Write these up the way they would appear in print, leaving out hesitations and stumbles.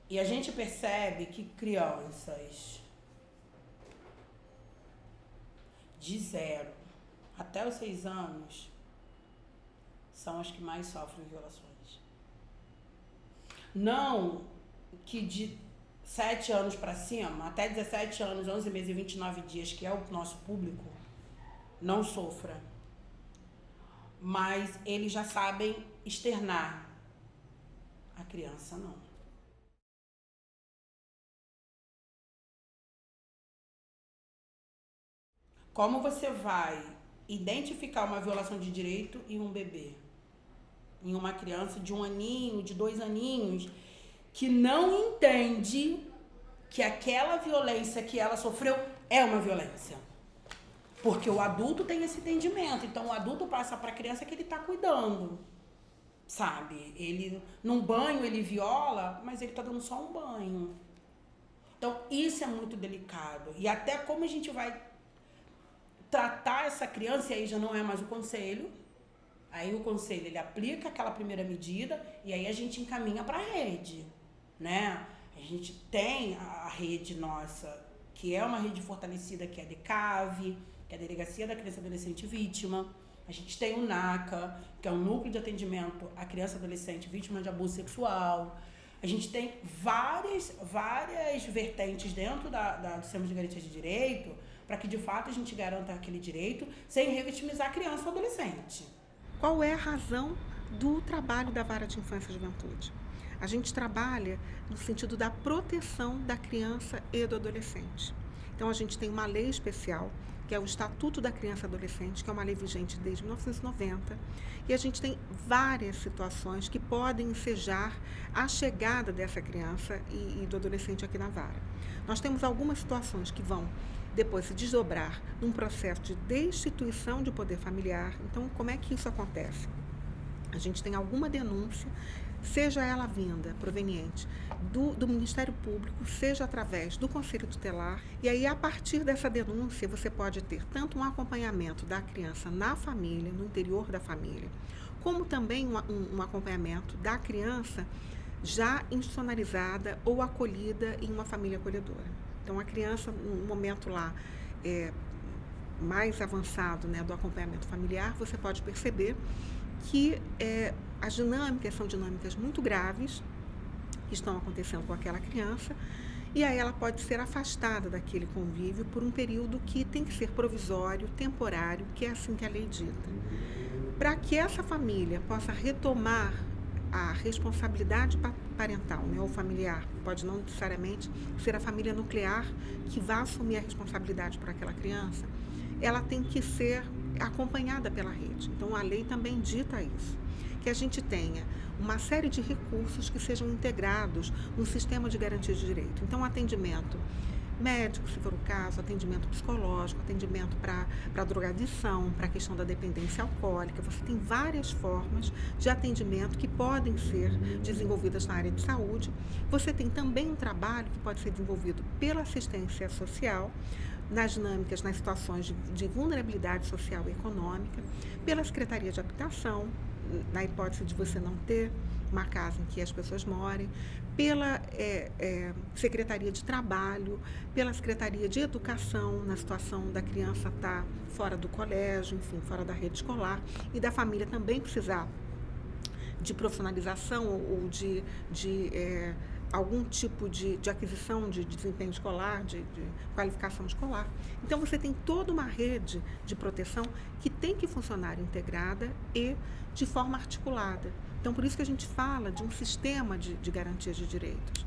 E a gente percebe que crianças de 0 até os 6 anos são as que mais sofrem violações. Não que de 7 anos para cima, até 17 anos, 11 meses e 29 dias, que é o nosso público, não sofra. Mas eles já sabem externar. A criança não. Como você vai identificar uma violação de direito em um bebê? Em uma criança de 1 aninho, de 2 aninhos, que não entende que aquela violência que ela sofreu é uma violência. Porque o adulto tem esse entendimento. Então o adulto passa para a criança que ele está cuidando. Sabe? Ele, num banho ele viola, mas ele está dando só um banho. Então isso é muito delicado. E até como a gente vai tratar essa criança, e aí já não é mais o conselho. Aí o conselho, ele aplica aquela primeira medida e aí a gente encaminha para a rede, né? A gente tem a rede nossa, que é uma rede fortalecida, que é a DECAV, que é a Delegacia da Criança e Adolescente Vítima. A gente tem o NACA, que é um núcleo de atendimento à criança e adolescente vítima de abuso sexual. A gente tem várias vertentes dentro do sistema de garantia de direito para que, de fato, a gente garanta aquele direito sem revitimizar a criança ou adolescente. Qual é a razão do trabalho da Vara de Infância e Juventude? A gente trabalha no sentido da proteção da criança e do adolescente. Então, a gente tem uma lei especial, que é o Estatuto da Criança e Adolescente, que é uma lei vigente desde 1990, e a gente tem várias situações que podem ensejar a chegada dessa criança e do adolescente aqui na Vara. Nós temos algumas situações que vão depois se desdobrar num processo de destituição de poder familiar. Então, como é que isso acontece? A gente tem alguma denúncia, seja ela vinda, proveniente do Ministério Público, seja através do Conselho Tutelar, e aí a partir dessa denúncia você pode ter tanto um acompanhamento da criança na família, no interior da família, como também um acompanhamento da criança já institucionalizada ou acolhida em uma família acolhedora. Então, a criança, no momento lá mais avançado, né, do acompanhamento familiar, você pode perceber que as dinâmicas são dinâmicas muito graves que estão acontecendo com aquela criança, e aí ela pode ser afastada daquele convívio por um período que tem que ser provisório, temporário, que é assim que a lei dita. Para que essa família possa retomar a responsabilidade parental, né, ou familiar, pode não necessariamente ser a família nuclear que vai assumir a responsabilidade por aquela criança, ela tem que ser acompanhada pela rede. Então, a lei também dita isso, que a gente tenha uma série de recursos que sejam integrados no sistema de garantia de direito. Então, atendimento médico, se for o caso, atendimento psicológico, atendimento para drogadição, para a questão da dependência alcoólica. Você tem várias formas de atendimento que podem ser desenvolvidas na área de saúde. Você tem também um trabalho que pode ser desenvolvido pela assistência social, nas dinâmicas, nas situações de vulnerabilidade social e econômica, pela Secretaria de Habitação, na hipótese de você não ter uma casa em que as pessoas morem, pela Secretaria de Trabalho, pela Secretaria de Educação, na situação da criança estar fora do colégio, enfim, fora da rede escolar, e da família também precisar de profissionalização ou de algum tipo de aquisição de desempenho escolar, de qualificação escolar. Então, você tem toda uma rede de proteção que tem que funcionar integrada e de forma articulada. Então, por isso que a gente fala de um sistema de garantia de direitos.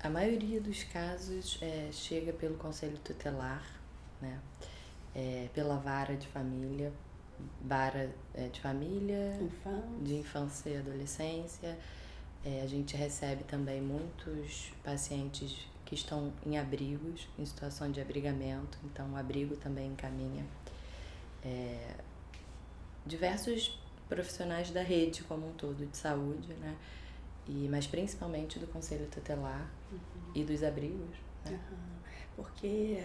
A maioria dos casos chega pelo Conselho Tutelar, né? Pela vara de família, de infância e adolescência. A gente recebe também muitos pacientes que estão em abrigos, em situação de abrigamento, então o abrigo também encaminha diversos profissionais da rede como um todo de saúde, né? Mas principalmente do Conselho Tutelar e dos abrigos, né? Porque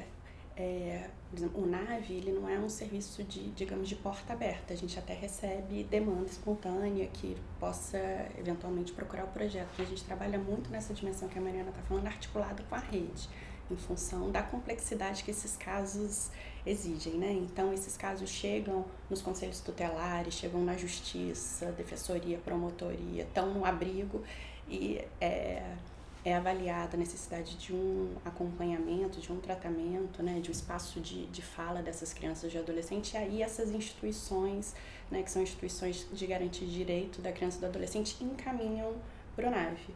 Por exemplo, o NAVE, ele não é um serviço de porta aberta. A gente até recebe demanda espontânea que possa eventualmente procurar o projeto. A gente trabalha muito nessa dimensão que a Mariana está falando, articulado com a rede, em função da complexidade que esses casos exigem, né? Então, esses casos chegam nos conselhos tutelares, chegam na justiça, defensoria, promotoria, estão no abrigo e é avaliada a necessidade de um acompanhamento, de um tratamento, né, de um espaço de fala dessas crianças e adolescentes, e aí essas instituições, né, que são instituições de garantia de direito da criança e do adolescente, encaminham para o NAVE.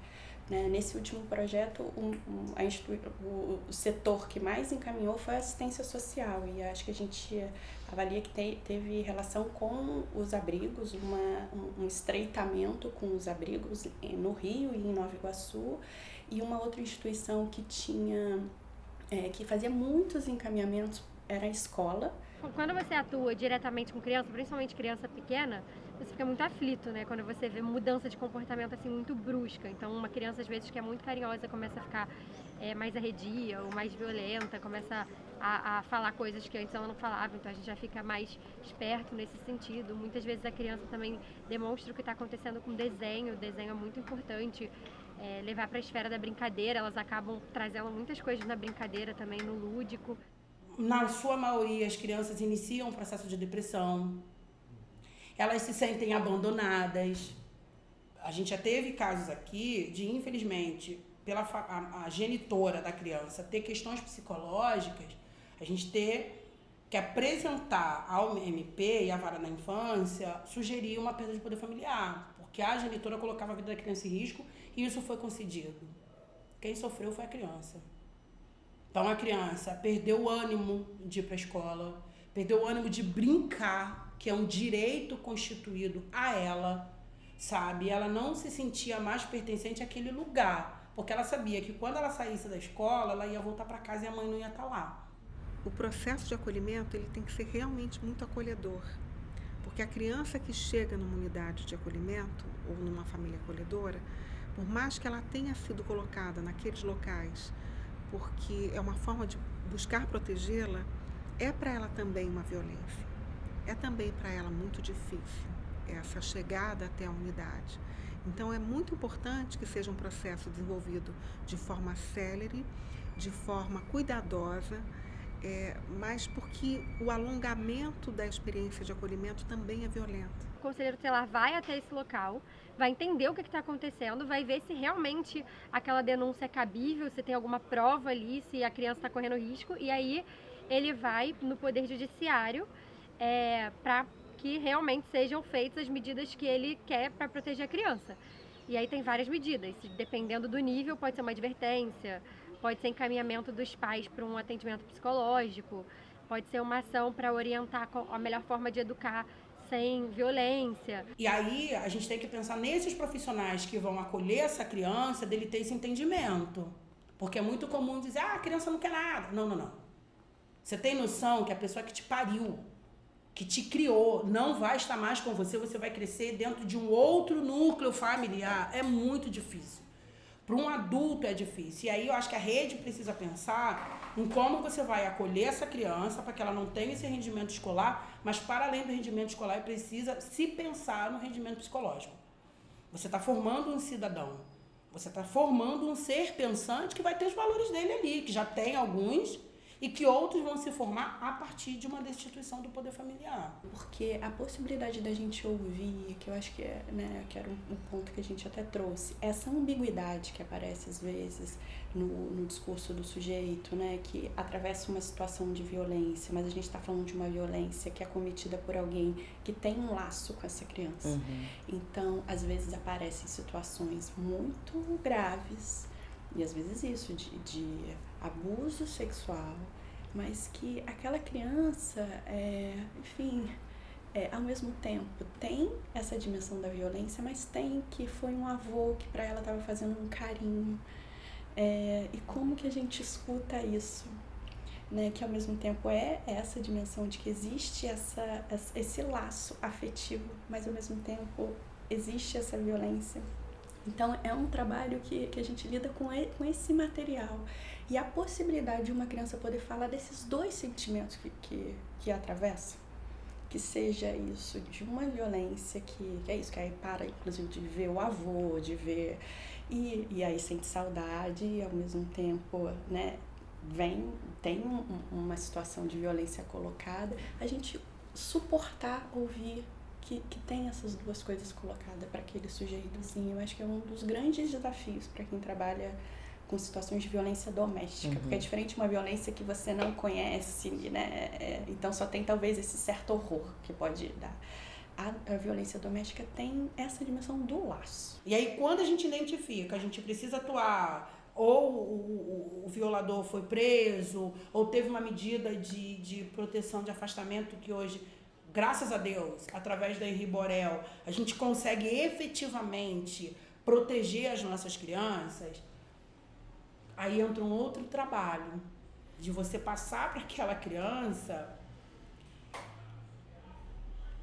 Né? Nesse último projeto, o setor que mais encaminhou foi a assistência social, e acho que a gente avalia que teve relação com os abrigos, um estreitamento com os abrigos no Rio e em Nova Iguaçu, e uma outra instituição que que fazia muitos encaminhamentos era a escola. Quando você atua diretamente com criança, principalmente criança pequena, você fica muito aflito, né? Quando você vê mudança de comportamento assim muito brusca. Então, uma criança às vezes que é muito carinhosa começa a ficar mais arredia ou mais violenta, começa a falar coisas que antes ela não falava. Então, a gente já fica mais esperto nesse sentido. Muitas vezes a criança também demonstra o que está acontecendo com o desenho. O desenho é muito importante. Levar para a esfera da brincadeira, elas acabam trazendo muitas coisas na brincadeira também, no lúdico. Na sua maioria, as crianças iniciam um processo de depressão, elas se sentem abandonadas. A gente já teve casos aqui de, infelizmente, a genitora da criança ter questões psicológicas, a gente ter que apresentar ao MP e à vara da infância, sugerir uma perda de poder familiar, porque a genitora colocava a vida da criança em risco e isso foi concedido. Quem sofreu foi a criança. Então, a criança perdeu o ânimo de ir para a escola, perdeu o ânimo de brincar, que é um direito constituído a ela, sabe? Ela não se sentia mais pertencente àquele lugar, porque ela sabia que quando ela saísse da escola, ela ia voltar para casa e a mãe não ia estar lá. O processo de acolhimento ele tem que ser realmente muito acolhedor, porque a criança que chega numa unidade de acolhimento ou numa família acolhedora, por mais que ela tenha sido colocada naqueles locais, porque é uma forma de buscar protegê-la, é para ela também uma violência. É também para ela muito difícil essa chegada até a unidade. Então, é muito importante que seja um processo desenvolvido de forma célere, de forma cuidadosa, mas porque o alongamento da experiência de acolhimento também é violento. O conselheiro tutelar vai até esse local, vai entender o que está acontecendo, vai ver se realmente aquela denúncia é cabível, se tem alguma prova ali, se a criança está correndo risco, e aí ele vai no Poder Judiciário para que realmente sejam feitas as medidas que ele quer para proteger a criança. E aí tem várias medidas, dependendo do nível, pode ser uma advertência, pode ser encaminhamento dos pais para um atendimento psicológico, pode ser uma ação para orientar a melhor forma de educar sem violência. E aí a gente tem que pensar nesses profissionais que vão acolher essa criança, dele ter esse entendimento. Porque é muito comum dizer, a criança não quer nada. Não. Você tem noção que a pessoa que te pariu, que te criou, não vai estar mais com você, você vai crescer dentro de um outro núcleo familiar. É muito difícil. Para um adulto é difícil. E aí eu acho que a rede precisa pensar em como você vai acolher essa criança para que ela não tenha esse rendimento escolar, mas para além do rendimento escolar, precisa se pensar no rendimento psicológico. Você está formando um cidadão. Você está formando um ser pensante que vai ter os valores dele ali, que já tem alguns, e que outros vão se formar a partir de uma destituição do poder familiar. Porque a possibilidade da gente ouvir, que eu acho que que era um ponto que a gente até trouxe, essa ambiguidade que aparece às vezes no discurso do sujeito, né, que atravessa uma situação de violência, mas a gente está falando de uma violência que é cometida por alguém que tem um laço com essa criança. Uhum. Então, às vezes aparecem situações muito graves, e às vezes isso, de abuso sexual, mas que aquela criança, ao mesmo tempo tem essa dimensão da violência, mas tem que foi um avô que para ela estava fazendo um carinho. E como que a gente escuta isso? Né? Que ao mesmo tempo é essa dimensão de que existe esse laço afetivo, mas ao mesmo tempo existe essa violência. Então, é um trabalho que a gente lida com esse material. E a possibilidade de uma criança poder falar desses dois sentimentos que atravessa, que seja isso de uma violência que é isso, que aí para, inclusive, de ver o avô, de ver... E aí sente saudade e, ao mesmo tempo, né, tem uma situação de violência colocada. A gente suportar ouvir que tem essas duas coisas colocadas para aquele sujeito, assim, eu acho que é um dos grandes desafios para quem trabalha com situações de violência doméstica, porque é diferente de uma violência que você não conhece, né? Então só tem talvez esse certo horror que pode dar. A violência doméstica tem essa dimensão do laço. E aí, quando a gente identifica, a gente precisa atuar, ou o violador foi preso, ou teve uma medida de proteção de afastamento que hoje, graças a Deus, através da Henri Borel, a gente consegue efetivamente proteger as nossas crianças, aí entra um outro trabalho de você passar para aquela criança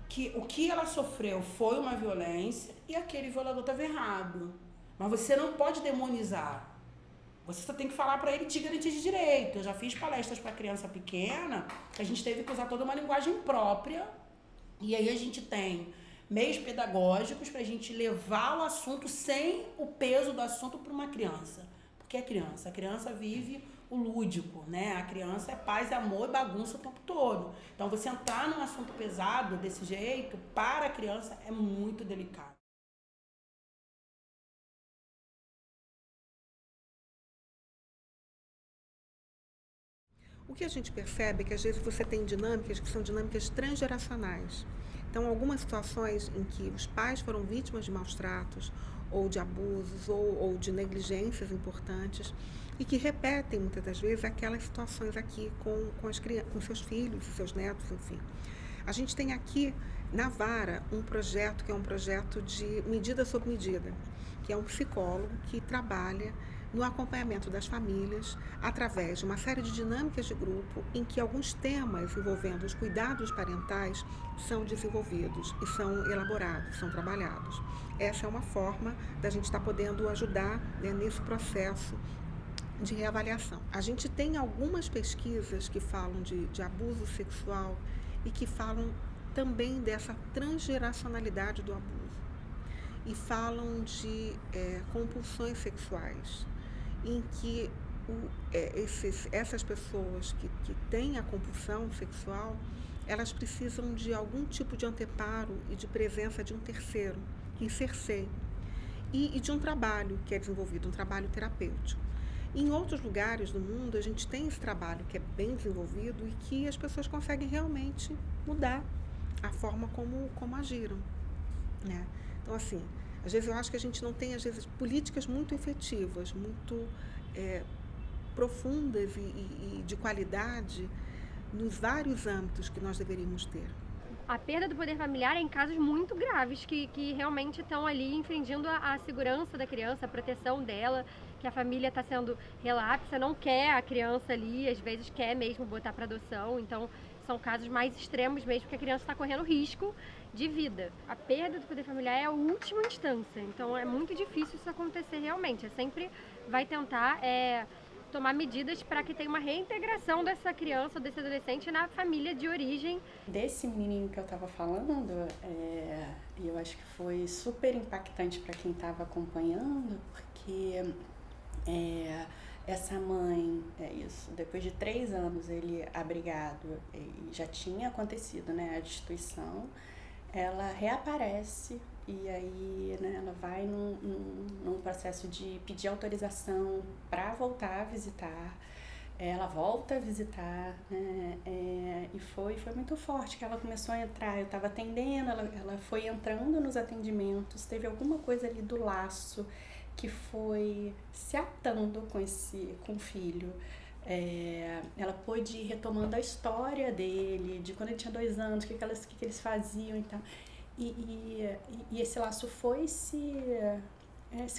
que o que ela sofreu foi uma violência e aquele violador estava errado. Mas você não pode demonizar. Você só tem que falar para ele de garantia de direito. Eu já fiz palestras para criança pequena, a gente teve que usar toda uma linguagem própria. E aí a gente tem meios pedagógicos para a gente levar o assunto sem o peso do assunto para uma criança. Porque a criança vive o lúdico, né? A criança é paz, amor e bagunça o tempo todo. Então, você entrar num assunto pesado desse jeito, para a criança, é muito delicado. O que a gente percebe é que às vezes você tem dinâmicas que são dinâmicas transgeracionais. Então, algumas situações em que os pais foram vítimas de maus tratos, ou de abusos, ou de negligências importantes, e que repetem muitas das vezes aquelas situações aqui com seus filhos e seus netos, enfim. A gente tem aqui na Vara um projeto que é um projeto de medida sob medida, que é um psicólogo que trabalha no acompanhamento das famílias através de uma série de dinâmicas de grupo em que alguns temas envolvendo os cuidados parentais são desenvolvidos e são elaborados, são trabalhados. Essa é uma forma da gente estar podendo ajudar, né, nesse processo de reavaliação. A gente tem algumas pesquisas que falam de abuso sexual e que falam também dessa transgeracionalidade do abuso e falam de compulsões sexuais, em que essas pessoas que têm a compulsão sexual, elas precisam de algum tipo de anteparo e de presença de um terceiro que cerceie e de um trabalho que é desenvolvido, um trabalho terapêutico. Em outros lugares do mundo, a gente tem esse trabalho que é bem desenvolvido e que as pessoas conseguem realmente mudar a forma como agiram, né? Então, assim, às vezes eu acho que a gente não tem, às vezes, políticas muito efetivas, muito profundas e de qualidade nos vários âmbitos que nós deveríamos ter. A perda do poder familiar é em casos muito graves, que realmente estão ali infringindo a segurança da criança, a proteção dela, que a família está sendo relapsa, não quer a criança ali, às vezes quer mesmo botar para adoção, então são casos mais extremos mesmo, que a criança está correndo risco de vida. A perda do poder familiar é a última instância, então é muito difícil isso acontecer realmente. Sempre vai tentar tomar medidas para que tenha uma reintegração dessa criança, desse adolescente na família de origem. Desse menininho que eu estava falando, eu acho que foi super impactante para quem estava acompanhando, porque essa mãe, depois de 3 anos ele abrigado, e já tinha acontecido, né, a destituição, ela reaparece e aí, né, ela vai num processo de pedir autorização para voltar a visitar. Ela volta a visitar, né, e foi muito forte, que ela começou a entrar, eu estava atendendo, ela foi entrando nos atendimentos, teve alguma coisa ali do laço que foi se atando com o filho. Ela pôde ir retomando a história dele, de quando ele tinha 2 anos, o que eles faziam e tal. E esse laço foi se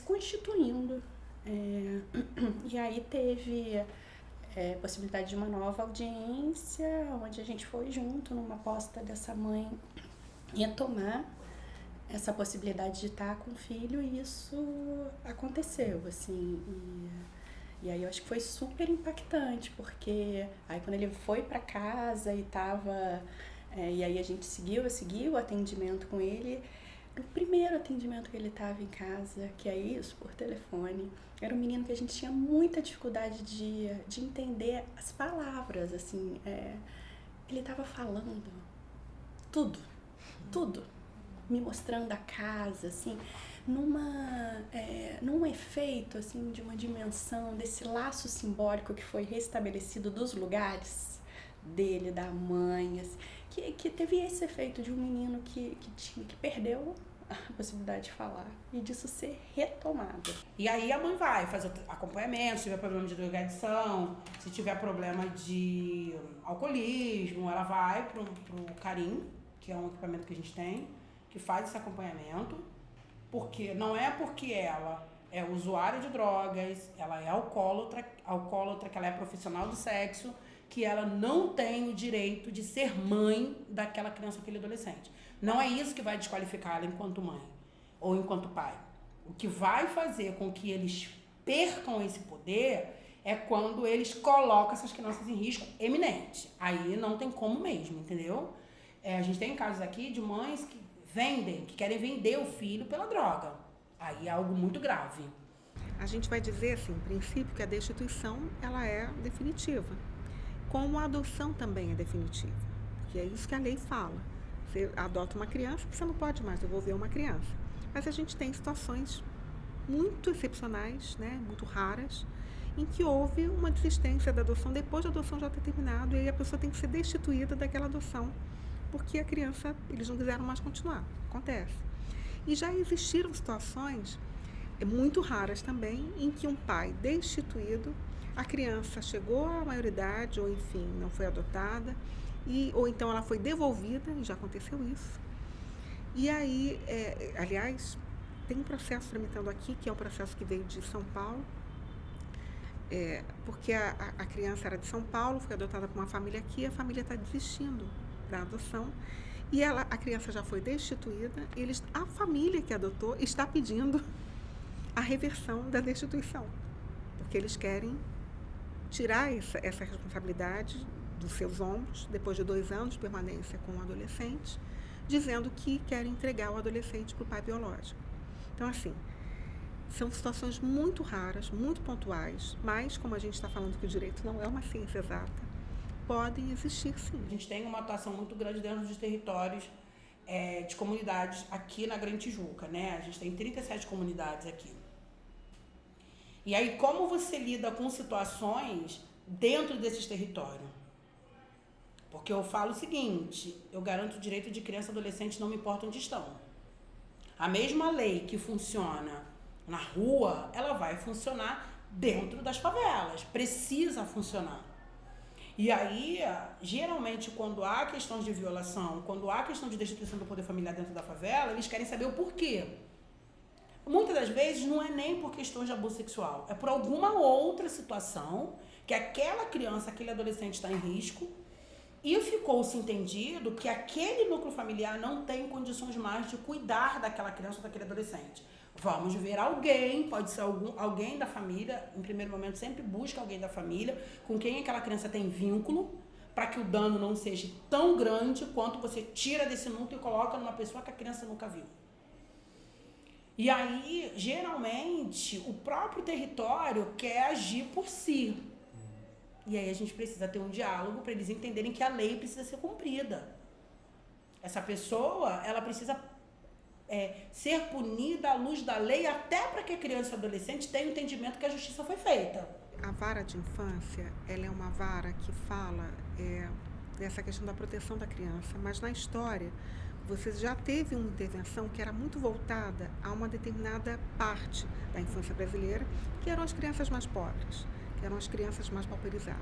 constituindo. E aí teve possibilidade de uma nova audiência, onde a gente foi junto numa aposta dessa mãe retomar essa possibilidade de estar com o filho, e isso aconteceu, assim, e aí eu acho que foi super impactante, porque aí quando ele foi para casa e tava, e aí a gente seguiu o atendimento com ele. No primeiro atendimento que ele estava em casa, que é isso, por telefone, era um menino que a gente tinha muita dificuldade de entender as palavras, assim, ele estava falando tudo, me mostrando a casa, assim, num efeito, assim, de uma dimensão, desse laço simbólico que foi restabelecido dos lugares dele, da mãe, assim, que teve esse efeito de um menino que perdeu a possibilidade de falar e disso ser retomado. E aí a mãe vai fazer acompanhamento, se tiver problema de drogadição, se tiver problema de alcoolismo, ela vai pro Carim, que é um equipamento que a gente tem, que faz esse acompanhamento, porque não é porque ela é usuária de drogas, ela é alcoólatra, que ela é profissional do sexo, que ela não tem o direito de ser mãe daquela criança ou aquele adolescente. Não é isso que vai desqualificar ela enquanto mãe ou enquanto pai. O que vai fazer com que eles percam esse poder é quando eles colocam essas crianças em risco eminente. Aí não tem como mesmo, entendeu? A gente tem casos aqui de mães que que querem vender o filho pela droga. Aí é algo muito grave. A gente vai dizer, assim, em princípio, que a destituição ela é definitiva. Como a adoção também é definitiva. Que é isso que a lei fala. Você adota uma criança, você não pode mais devolver uma criança. Mas a gente tem situações muito excepcionais, né, muito raras, em que houve uma desistência da adoção depois da adoção já ter terminado, e aí a pessoa tem que ser destituída daquela adoção, porque a criança, eles não quiseram mais continuar. Acontece. E já existiram situações muito raras também, em que um pai destituído, a criança chegou à maioridade, ou enfim, não foi adotada, ou então ela foi devolvida, e já aconteceu isso. E aí, aliás, tem um processo tramitando aqui, que é um processo que veio de São Paulo, porque a criança era de São Paulo, foi adotada por uma família aqui, a família está desistindo da adoção, e a criança já foi destituída, a família que adotou está pedindo a reversão da destituição, porque eles querem tirar essa responsabilidade dos seus ombros, depois de 2 anos de permanência com o adolescente, dizendo que querem entregar o adolescente para o pai biológico. Então, assim, são situações muito raras, muito pontuais, mas, como a gente está falando que o direito não é uma ciência exata, podem existir, sim. A gente tem uma atuação muito grande dentro dos territórios de comunidades aqui na Grande Tijuca, né? A gente tem 37 comunidades aqui. E aí, como você lida com situações dentro desses territórios? Porque eu falo o seguinte, eu garanto o direito de criança e adolescente, não me importa onde estão. A mesma lei que funciona na rua, ela vai funcionar dentro das favelas. Precisa funcionar. E aí, geralmente, quando há questões de violação, quando há questão de destituição do poder familiar dentro da favela, eles querem saber o porquê. Muitas das vezes não é nem por questões de abuso sexual, é por alguma outra situação que aquela criança, aquele adolescente está em risco e ficou-se entendido que aquele núcleo familiar não tem condições mais de cuidar daquela criança ou daquele adolescente. Vamos ver alguém, pode ser alguém da família, em primeiro momento sempre busca alguém da família com quem aquela criança tem vínculo, para que o dano não seja tão grande quanto você tira desse núcleo e coloca numa pessoa que a criança nunca viu. E aí, geralmente, o próprio território quer agir por si. E aí a gente precisa ter um diálogo para eles entenderem que a lei precisa ser cumprida. Essa pessoa, ela precisa ser punida à luz da lei, até para que a criança e o adolescente tenham o entendimento que a justiça foi feita. A vara de infância, ela é uma vara que fala dessa questão da proteção da criança, mas na história você já teve uma intervenção que era muito voltada a uma determinada parte da infância brasileira, que eram as crianças mais pobres, que eram as crianças mais pauperizadas.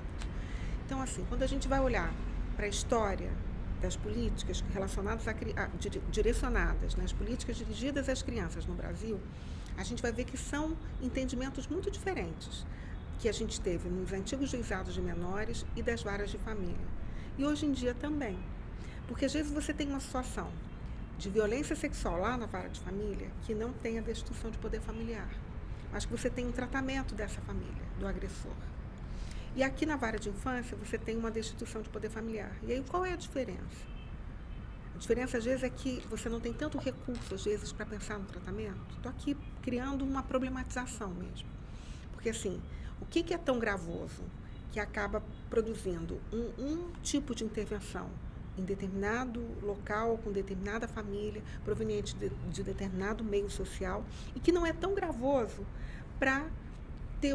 Então, assim, quando a gente vai olhar para a história das políticas relacionadas direcionadas, nas políticas dirigidas às crianças no Brasil, a gente vai ver que são entendimentos muito diferentes que a gente teve nos antigos juizados de menores e das varas de família. E hoje em dia também. Porque às vezes você tem uma situação de violência sexual lá na vara de família que não tem a destituição de poder familiar, mas que você tem um tratamento dessa família, do agressor. E aqui na vara de infância você tem uma destituição de poder familiar. E aí qual é a diferença? A diferença às vezes é que você não tem tanto recurso às vezes para pensar no tratamento. Estou aqui criando uma problematização mesmo. Porque assim, o que é tão gravoso que acaba produzindo um tipo de intervenção em determinado local, com determinada família, proveniente de determinado meio social, e que não é tão gravoso para ter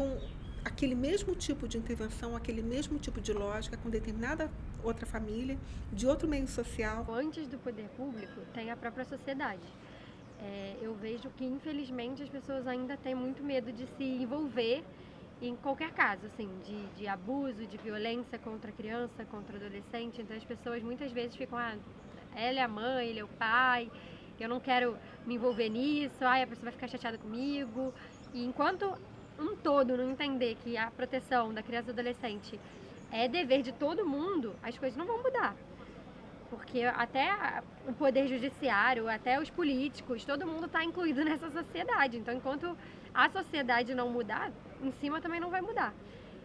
aquele mesmo tipo de intervenção, aquele mesmo tipo de lógica com determinada outra família, de outro meio social. Antes do poder público, tem a própria sociedade. Eu vejo que, infelizmente, as pessoas ainda têm muito medo de se envolver em qualquer caso, assim, de abuso, de violência contra a criança, contra o adolescente. Então, as pessoas muitas vezes ficam, ela é a mãe, ele é o pai, eu não quero me envolver nisso, a pessoa vai ficar chateada comigo. E enquanto um todo não entender que a proteção da criança e do adolescente é dever de todo mundo, as coisas não vão mudar. Porque até o poder judiciário, até os políticos, todo mundo está incluído nessa sociedade. Então, enquanto a sociedade não mudar, em cima também não vai mudar.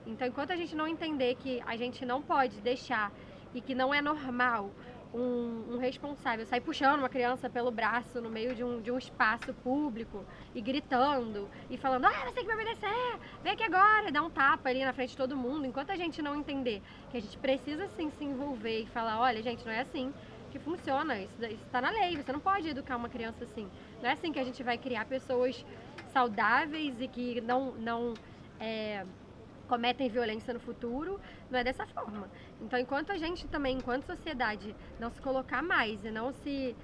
Então, enquanto a gente não entender que a gente não pode deixar e que não é normal um responsável sair puxando uma criança pelo braço no meio de um espaço público e gritando e falando, você tem que me obedecer, vem aqui agora, e dar um tapa ali na frente de todo mundo. Enquanto a gente não entender que a gente precisa sim se envolver e falar, olha gente, não é assim que funciona, isso está na lei, você não pode educar uma criança assim. Não é assim que a gente vai criar pessoas saudáveis e que não cometem violência no futuro, não é dessa forma. Então, enquanto a gente também, enquanto sociedade, não se colocar mais e não se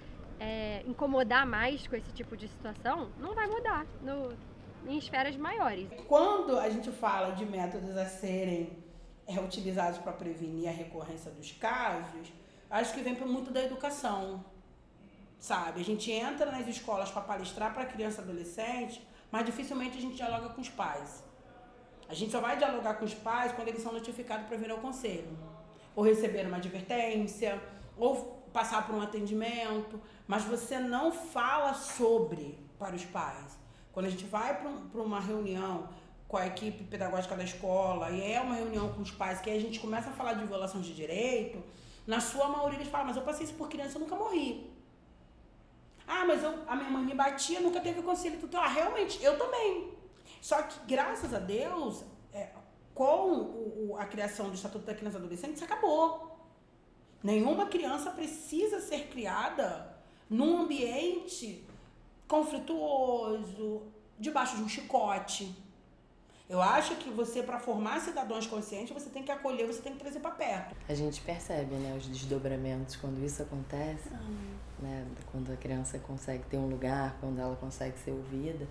incomodar mais com esse tipo de situação, não vai mudar em esferas maiores. Quando a gente fala de métodos a serem utilizados para prevenir a recorrência dos casos, acho que vem muito da educação, sabe? A gente entra nas escolas para palestrar para criança e adolescente, mas dificilmente a gente dialoga com os pais. A gente só vai dialogar com os pais quando eles são notificados para vir ao conselho. Ou receber uma advertência, ou passar por um atendimento. Mas você não fala sobre para os pais. Quando a gente vai para uma reunião com a equipe pedagógica da escola, e é uma reunião com os pais, que aí a gente começa a falar de violação de direito, na sua maioria eles falam, mas eu passei isso por criança, eu nunca morri. Mas a minha mãe me batia, nunca teve conselho tutelar. Realmente, eu também. Só que, graças a Deus, com a criação do Estatuto da Criança e Adolescente, isso acabou. Nenhuma criança precisa ser criada num ambiente conflituoso, debaixo de um chicote. Eu acho que você, para formar cidadãos conscientes, você tem que acolher, você tem que trazer para perto. A gente percebe, né, os desdobramentos quando isso acontece, né, quando a criança consegue ter um lugar, quando ela consegue ser ouvida.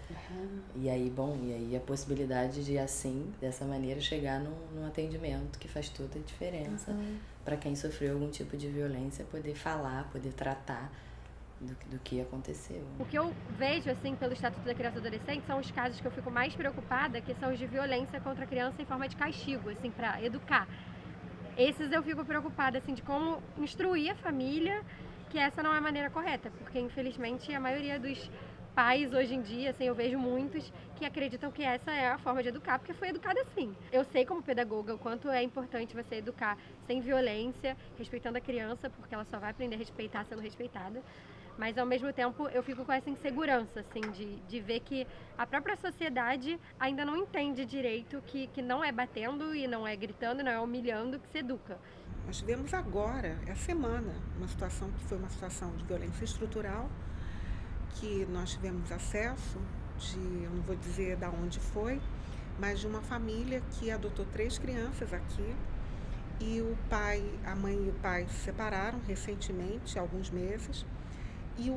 E aí, a possibilidade de, assim, dessa maneira, chegar num atendimento que faz toda a diferença para quem sofreu algum tipo de violência, poder falar, poder tratar do que aconteceu. O que eu vejo, assim, pelo Estatuto da Criança e do Adolescente são os casos que eu fico mais preocupada, que são os de violência contra a criança em forma de castigo, assim, para educar. Esses eu fico preocupada, assim, de como instruir a família que essa não é a maneira correta, porque, infelizmente, a maioria dos pais, hoje em dia, assim, eu vejo muitos que acreditam que essa é a forma de educar, porque foi educada assim. Eu sei, como pedagoga, o quanto é importante você educar sem violência, respeitando a criança, porque ela só vai aprender a respeitar sendo respeitada. Mas, ao mesmo tempo, eu fico com essa insegurança, assim, de ver que a própria sociedade ainda não entende direito que não é batendo e não é gritando, não é humilhando que se educa. Nós tivemos agora, essa semana, uma situação que foi uma situação de violência estrutural, que nós tivemos acesso eu não vou dizer de onde foi, mas de uma família que adotou 3 crianças aqui, e a mãe e o pai se separaram recentemente, há alguns meses. E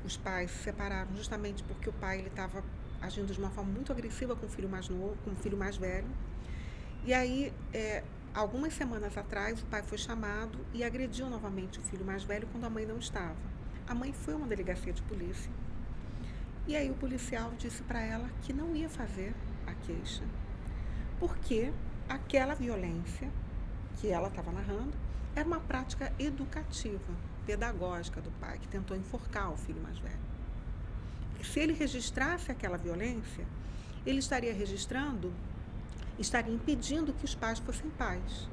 os pais se separaram justamente porque o pai estava agindo de uma forma muito agressiva com o filho mais novo, com o filho mais velho. E aí, algumas semanas atrás, o pai foi chamado e agrediu novamente o filho mais velho quando a mãe não estava. A mãe foi a uma delegacia de polícia. E aí o policial disse para ela que não ia fazer a queixa, porque aquela violência que ela estava narrando era uma prática educativa. pedagógica do pai, que tentou enforcar o filho mais velho. Porque se ele registrasse aquela violência, ele estaria impedindo que os pais fossem pais.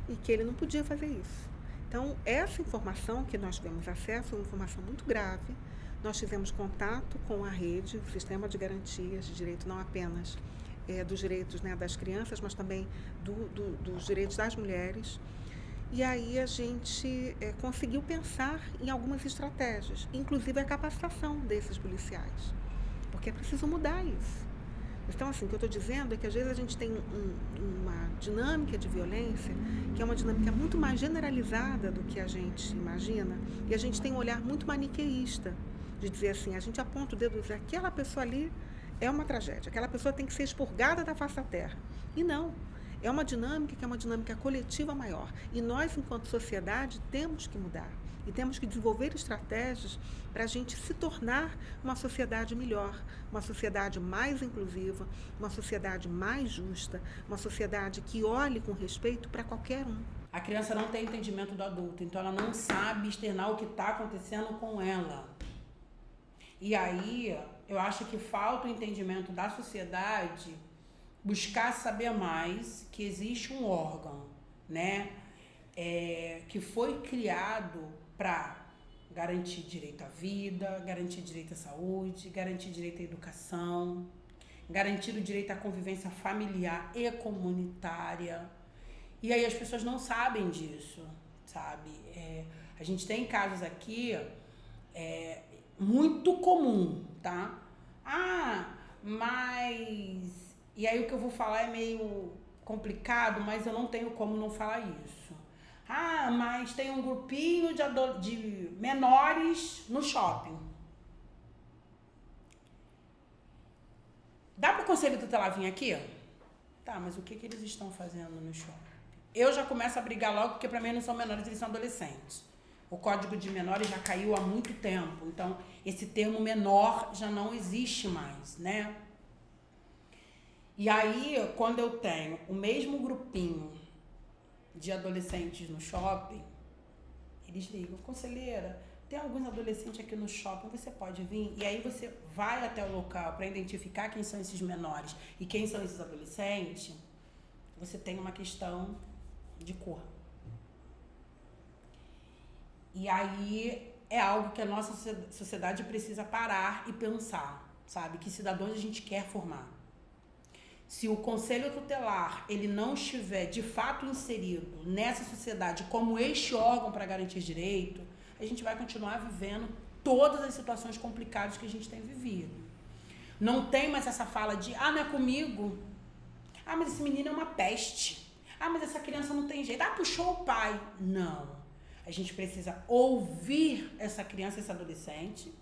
E que ele não podia fazer isso. Então, essa informação que nós tivemos acesso é uma informação muito grave. Nós tivemos contato com a rede, o Sistema de Garantias de Direito, não apenas dos direitos, né, das crianças, mas também dos direitos das mulheres. E aí a gente conseguiu pensar em algumas estratégias, inclusive a capacitação desses policiais, porque é preciso mudar isso. Então, assim, o que eu estou dizendo é que às vezes a gente tem uma dinâmica de violência que é uma dinâmica muito mais generalizada do que a gente imagina, e a gente tem um olhar muito maniqueísta, de dizer assim, a gente aponta o dedo e diz, aquela pessoa ali é uma tragédia, aquela pessoa tem que ser expurgada da face da terra. E não, é uma dinâmica que é uma dinâmica coletiva maior. E nós, enquanto sociedade, temos que mudar. E temos que desenvolver estratégias para a gente se tornar uma sociedade melhor, uma sociedade mais inclusiva, uma sociedade mais justa, uma sociedade que olhe com respeito para qualquer um. A criança não tem entendimento do adulto, então ela não sabe externar o que está acontecendo com ela. E aí, eu acho que falta o entendimento da sociedade buscar saber mais que existe um órgão, né, que foi criado para garantir direito à vida, garantir direito à saúde, garantir direito à educação, garantir o direito à convivência familiar e comunitária. E aí as pessoas não sabem disso, sabe? A gente tem casos aqui muito comum, tá? Mas... E aí o que eu vou falar é meio complicado, mas eu não tenho como não falar isso. Mas tem um grupinho de menores no shopping. Dá para o Conselho Tutelar vir aqui? Tá, mas o que eles estão fazendo no shopping? Eu já começo a brigar logo, porque para mim não são menores, eles são adolescentes. O Código de Menores já caiu há muito tempo, então esse termo menor já não existe mais, né? E aí, quando eu tenho o mesmo grupinho de adolescentes no shopping, eles ligam, conselheira, tem alguns adolescentes aqui no shopping, você pode vir? E aí você vai até o local para identificar quem são esses menores e quem são esses adolescentes, você tem uma questão de cor. E aí é algo que a nossa sociedade precisa parar e pensar, sabe? Que cidadãos a gente quer formar. Se o Conselho Tutelar ele não estiver de fato inserido nessa sociedade como este órgão para garantir direito, a gente vai continuar vivendo todas as situações complicadas que a gente tem vivido. Não tem mais essa fala de, não é comigo. Mas esse menino é uma peste. Mas essa criança não tem jeito. Puxou o pai. Não. A gente precisa ouvir essa criança, esse adolescente.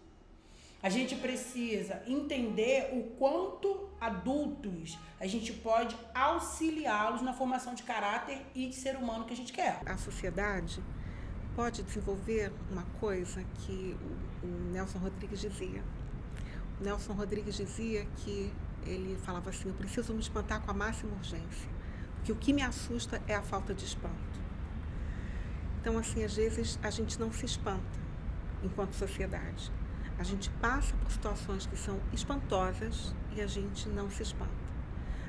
A gente precisa entender o quanto adultos a gente pode auxiliá-los na formação de caráter e de ser humano que a gente quer. A sociedade pode desenvolver uma coisa que o Nelson Rodrigues dizia. O Nelson Rodrigues dizia que ele falava assim, eu preciso me espantar com a máxima urgência, porque o que me assusta é a falta de espanto. Então, assim, às vezes a gente não se espanta enquanto sociedade. A gente passa por situações que são espantosas e a gente não se espanta.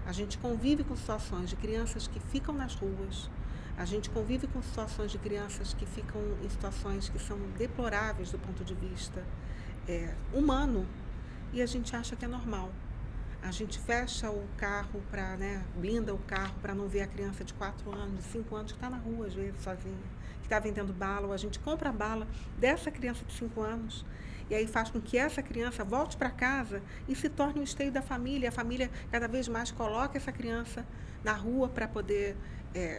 A gente convive com situações de crianças que ficam nas ruas, a gente convive com situações de crianças que ficam em situações que são deploráveis do ponto de vista humano, e a gente acha que é normal. A gente fecha o carro, blinda o carro para não ver a criança de 4 anos, de 5 anos, que está na rua às vezes sozinha, que está vendendo bala, ou a gente compra a bala dessa criança de 5 anos, e aí faz com que essa criança volte para casa e se torne um esteio da família. A família cada vez mais coloca essa criança na rua para poder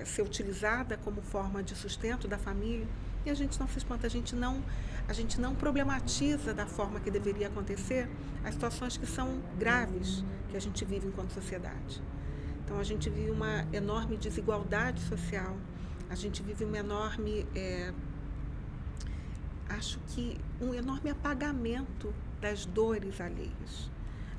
ser utilizada como forma de sustento da família. E a gente não se espanta, a gente não problematiza da forma que deveria acontecer as situações que são graves que a gente vive enquanto sociedade. Então, a gente vive uma enorme desigualdade social, a gente vive uma enorme... acho que um enorme apagamento das dores alheias.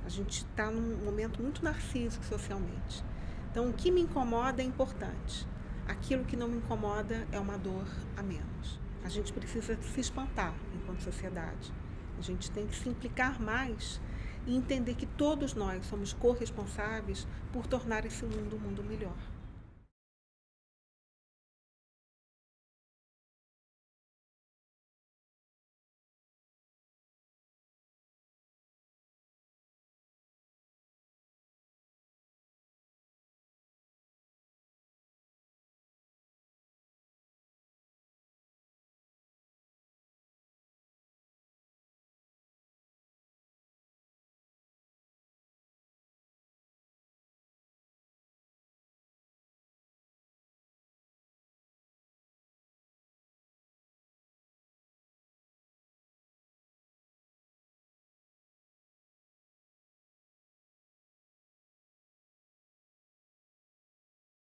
A gente está num momento muito narcísico socialmente. Então, o que me incomoda é importante. Aquilo que não me incomoda é uma dor a menos. a gente precisa se espantar enquanto sociedade. A gente tem que se implicar mais e entender que todos nós somos corresponsáveis por tornar esse mundo um mundo melhor.